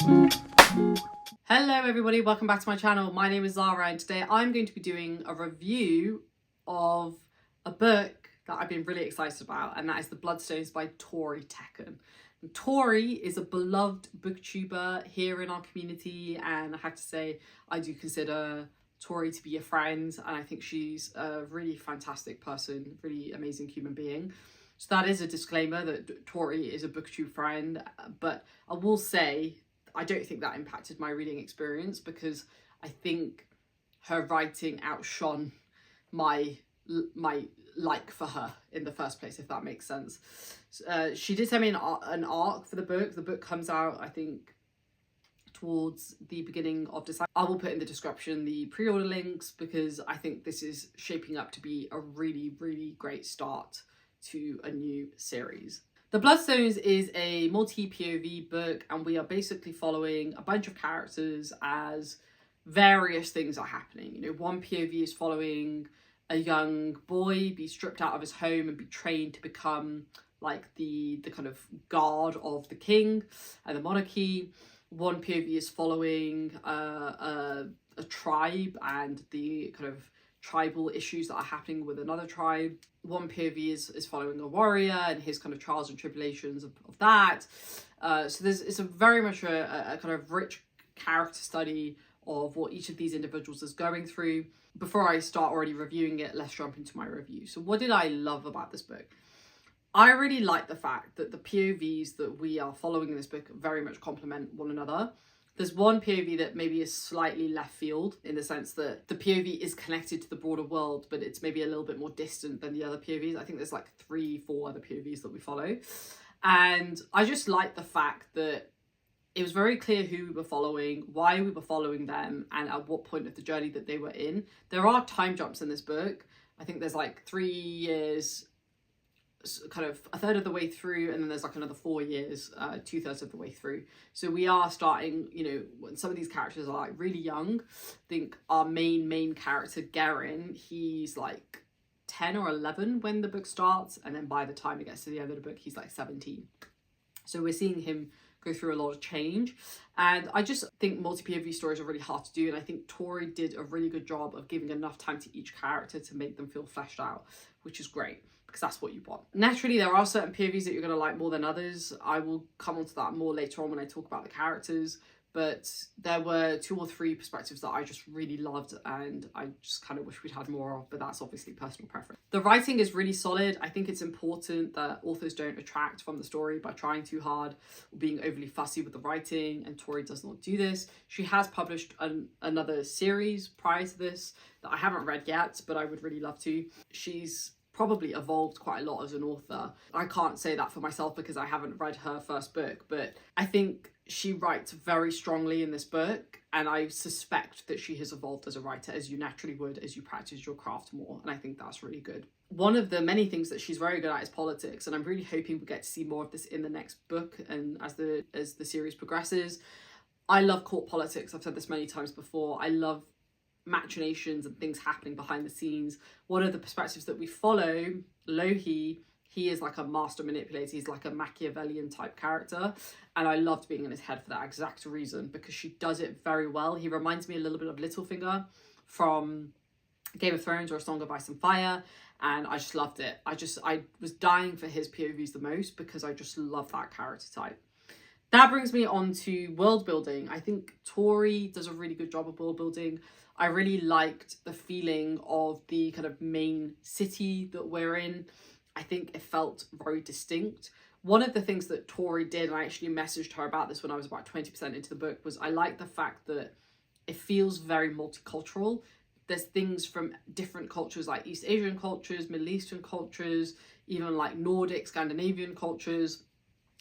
Hello everybody, welcome back to my channel. My name is Zara and today I'm going to be doing a review of a book that I've been really excited about, and that is The Bloodstones by Tori Tecken. And Tori is a beloved booktuber here in our community, and I have to say I do consider Tori to be a friend, and I think she's a really fantastic person, really amazing human being. So that is a disclaimer that Tori is a booktube friend, but I will say I don't think that impacted my reading experience because I think her writing outshone my like for her in the first place, if that makes sense. She did send me an arc for the book. The book comes out, I think, towards the beginning of December. I will put in the description the pre-order links because I think this is shaping up to be a really, really great start to a new series. The Bloodstones is a multi-POV book, and we are basically following a bunch of characters as various things are happening. You know, one POV is following a young boy be stripped out of his home and be trained to become like the kind of guard of the king and the monarchy. One POV is following a tribe and the kind of tribal issues that are happening with another tribe. One POV is following a warrior and his kind of trials and tribulations of that. So it's a very much a kind of rich character study of what each of these individuals is going through. Before I start already reviewing it, let's jump into my review. So what did I love about this book? I really like the fact that the POVs that we are following in this book very much complement one another. There's one POV that maybe is slightly left field in the sense that the POV is connected to the broader world, but it's maybe a little bit more distant than the other POVs. I think there's like 3-4 other POVs that we follow. And I just like the fact that it was very clear who we were following, why we were following them, and at what point of the journey that they were in. There are time jumps in this book. I think there's like 3 years, kind of a third of the way through, and then there's like another 4 years, 2/3 of the way through. So we are starting, you know, when some of these characters are like really young. I think our main character, Garen, he's like 10 or 11 when the book starts, and then by the time it gets to the end of the book, he's like 17. So we're seeing him go through a lot of change, and I just think multi-POV stories are really hard to do, and I think Tori did a really good job of giving enough time to each character to make them feel fleshed out, which is great because that's what you want. Naturally, there are certain POVs that you're going to like more than others. I will come onto that more later on when I talk about the characters, but there were 2 or 3 perspectives that I just really loved, and I just kind of wish we'd had more of, but that's obviously personal preference. The writing is really solid. I think it's important that authors don't attract from the story by trying too hard or being overly fussy with the writing, and Tori does not do this. She has published another series prior to this that I haven't read yet, but I would really love to. She's probably evolved quite a lot as an author. I can't say that for myself because I haven't read her first book, but I think she writes very strongly in this book, and I suspect that she has evolved as a writer, as you naturally would as you practice your craft more, and I think that's really good. One of the many things that she's very good at is politics, and I'm really hoping we get to see more of this in the next book and as the series progresses. I love court politics. I've said this many times before. I love machinations and things happening behind the scenes. One of the perspectives that we follow, Lohi, he is like a master manipulator. He's like a Machiavellian type character, and I loved being in his head for that exact reason because she does it very well. He reminds me a little bit of Littlefinger from Game of Thrones or A Song of Ice and Fire, and I just loved it. I was dying for his POVs the most because I just love that character type. That brings me on to world building. I think Tori does a really good job of world building. I really liked the feeling of the kind of main city that we're in. I think it felt very distinct. One of the things that Tori did, and I actually messaged her about this when I was about 20% into the book, was I like the fact that it feels very multicultural. There's things from different cultures like East Asian cultures, Middle Eastern cultures, even like Nordic, Scandinavian cultures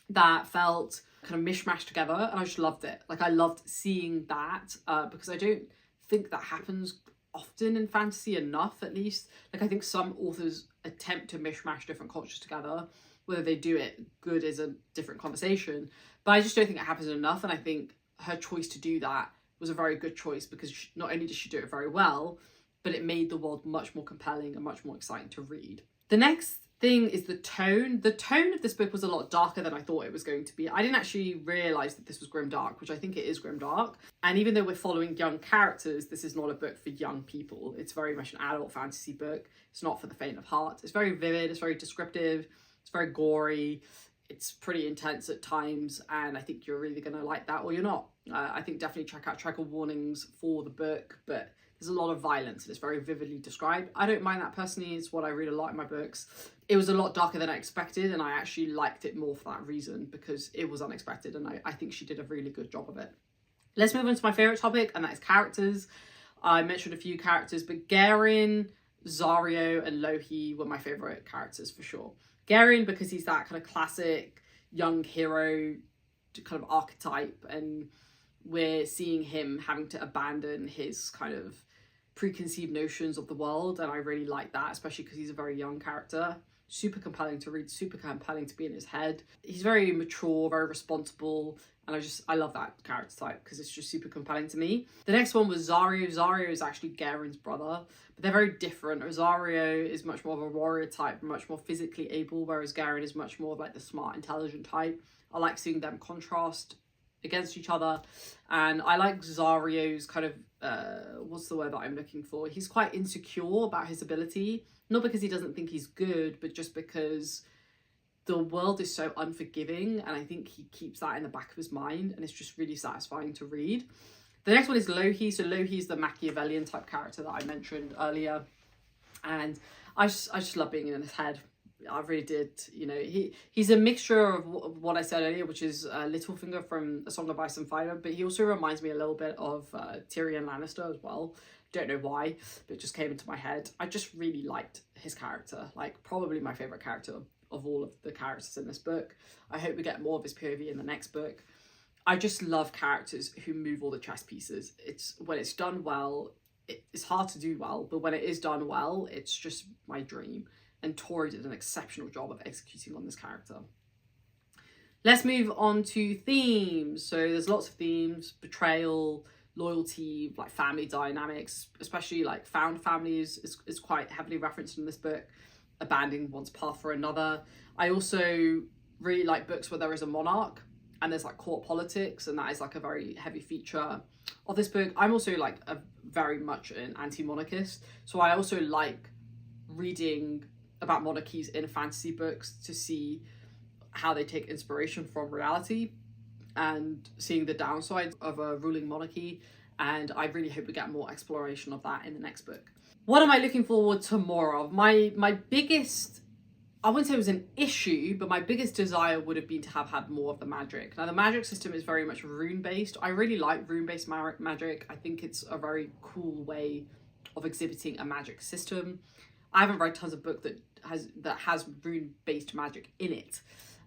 that felt kind of mishmashed together, and I just loved it. Like I loved seeing that because I don't think that happens often in fantasy enough, at least. Like I think some authors attempt to mishmash different cultures together. Whether they do it good is a different conversation, but I just don't think it happens enough, and I think her choice to do that was a very good choice because not only did she do it very well, but it made the world much more compelling and much more exciting to read. The next thing is the tone. The tone of this book was a lot darker than I thought it was going to be. I didn't actually realise that this was grimdark, which I think it is grimdark. And even though we're following young characters, this is not a book for young people. It's very much an adult fantasy book. It's not for the faint of heart. It's very vivid, it's very descriptive, it's very gory, it's pretty intense at times, and I think you're really going to like that or you're not. I think definitely check out trigger warnings for the book, but there's a lot of violence and it's very vividly described. I don't mind that personally. It's what I read a lot in my books. It was a lot darker than I expected, and I actually liked it more for that reason, because it was unexpected, and I think she did a really good job of it. Let's move on to my favourite topic, and that is characters. I mentioned a few characters, but Garen, Zario and Lohi were my favourite characters for sure. Garen, because he's that kind of classic young hero kind of archetype, and we're seeing him having to abandon his kind of preconceived notions of the world, and I really like that, especially because he's a very young character. Super compelling to read, super compelling to be in his head. He's very mature, very responsible, and I love that character type because it's just super compelling to me. The next one was Zario. Zario is actually Garen's brother, but they're very different. Zario is much more of a warrior type, much more physically able, whereas Garen is much more of like the smart, intelligent type. I like seeing them contrast against each other, and I like Zario's kind of what's the word that I'm looking for? He's quite insecure about his ability, not because he doesn't think he's good, but just because the world is so unforgiving, and I think he keeps that in the back of his mind, and it's just really satisfying to read. The next one is Lohi. So Lohi is the Machiavellian type character that I mentioned earlier, and I just love being in his head. I really did. You know, he's a mixture of what I said earlier, which is Littlefinger from A Song of Ice and Fire, but he also reminds me a little bit of Tyrion Lannister as well. Don't know why, but it just came into my head. I just really liked his character, like probably my favourite character of all of the characters in this book. I hope we get more of his POV in the next book. I just love characters who move all the chess pieces. It's when it's done well, it's hard to do well, but when it is done well, it's just my dream. And Tori did an exceptional job of executing on this character. Let's move on to themes. So there's lots of themes: betrayal, loyalty, like family dynamics, especially like found families is quite heavily referenced in this book. Abandoning one's path for another. I also really like books where there is a monarch and there's like court politics, and that is like a very heavy feature of this book. I'm also like a very much an anti-monarchist, so I also like reading about monarchies in fantasy books to see how they take inspiration from reality and seeing the downsides of a ruling monarchy, and I really hope we get more exploration of that in the next book. What am I looking forward to more of? My biggest, I wouldn't say it was an issue, but my biggest desire would have been to have had more of the magic. Now the magic system is very much rune based. I really like rune based magic. I think it's a very cool way of exhibiting a magic system. I haven't read tons of books that has rune based magic in it.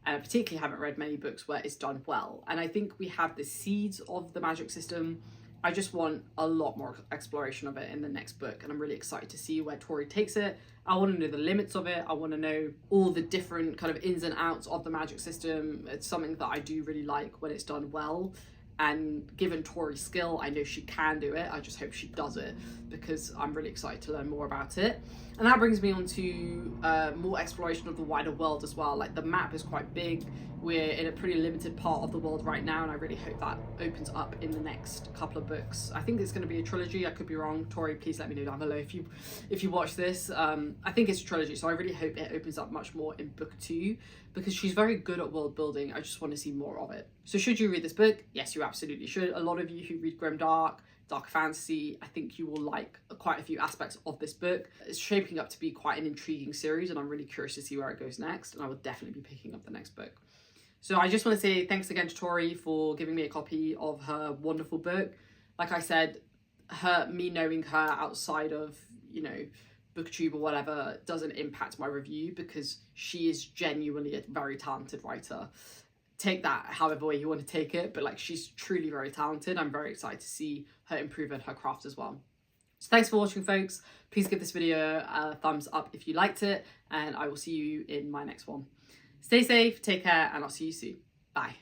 And I particularly haven't read many books where it's done well. And I think we have the seeds of the magic system. I just want a lot more exploration of it in the next book, and I'm really excited to see where Tori takes it. I want to know the limits of it. I want to know all the different kind of ins and outs of the magic system. It's something that I do really like when it's done well. And given Tori's skill, I know she can do it. I just hope she does it, because I'm really excited to learn more about it. And that brings me on to more exploration of the wider world as well. Like the map is quite big. We're in a pretty limited part of the world right now, and I really hope that opens up in the next couple of books. I think it's going to be a trilogy. I could be wrong. Tori, please let me know down below if you watch this. I think it's a trilogy, so I really hope it opens up much more in book 2, because she's very good at world building. I just want to see more of it. So should you read this book? Yes, you absolutely should. A lot of you who read grimdark, dark fantasy, I think you will like quite a few aspects of this book. It's shaping up to be quite an intriguing series, and I'm really curious to see where it goes next, and I will definitely be picking up the next book. So I just want to say thanks again to Tori for giving me a copy of her wonderful book. Like I said, me knowing her outside of, you know, booktube or whatever doesn't impact my review, because she is genuinely a very talented writer. Take that however way you want to take it, but like she's truly very talented. I'm very excited to see her improve in her craft as well. So thanks for watching, folks. Please give this video a thumbs up if you liked it, and I will see you in my next one. Stay safe, take care, and I'll see you soon. Bye.